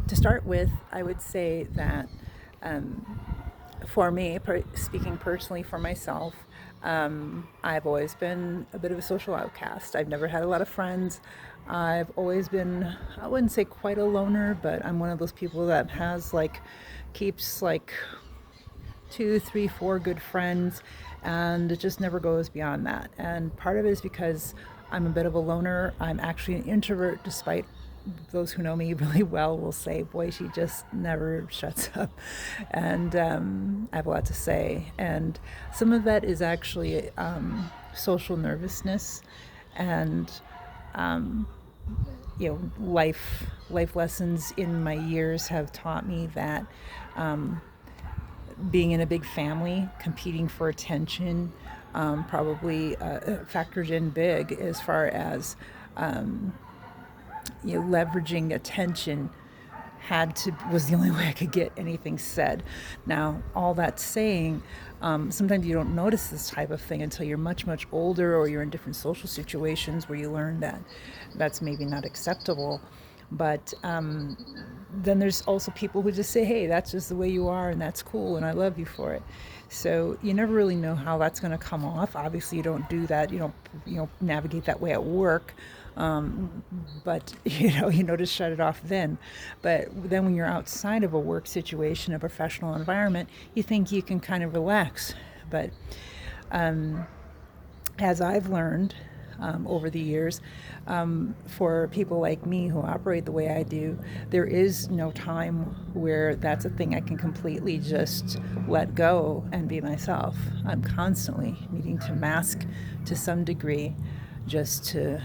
To start with, I would say that for me, speaking personally for myself, I've always been a bit of a social outcast. I've never had a lot of friends. I've always been, I wouldn't say quite a loner, but I'm one of those people that keeps like two, three, four good friends, and it just never goes beyond that. And part of it is because I'm a bit of a loner. I'm actually an introvert, despite those who know me really well will say, boy, she just never shuts up. And I have a lot to say. And some of that is actually social nervousness and life lessons in my years have taught me that being in a big family, competing for attention, probably factored in big as far as leveraging attention was the only way I could get anything said. Now, all that saying, sometimes you don't notice this type of thing until you're much, much older, or you're in different social situations where you learn that that's maybe not acceptable. But then there's also people who just say, hey, that's just the way you are, and that's cool, and I love you for it. So you never really know how that's going to come off. Obviously, you don't do that. You don't navigate that way at work. But to shut it off then. But then when you're outside of a work situation, a professional environment, you think you can kind of relax. But as I've learned over the years, for people like me who operate the way I do, there is no time where that's a thing I can completely just let go and be myself. I'm constantly needing to mask to some degree just to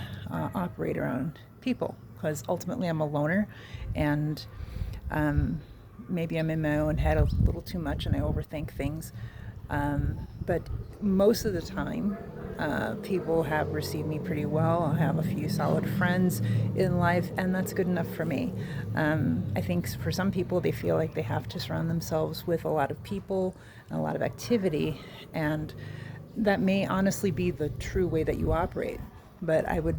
operate around people, because ultimately I'm a loner, and maybe I'm in my own head a little too much and I overthink things. But most of the time, people have received me pretty well. I have a few solid friends in life, and that's good enough for me. I think for some people, they feel like they have to surround themselves with a lot of people and a lot of activity, and that may honestly be the true way that you operate. But I would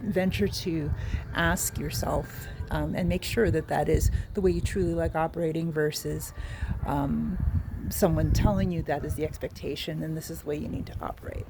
venture to ask yourself and make sure that that is the way you truly like operating versus someone telling you that is the expectation and this is the way you need to operate.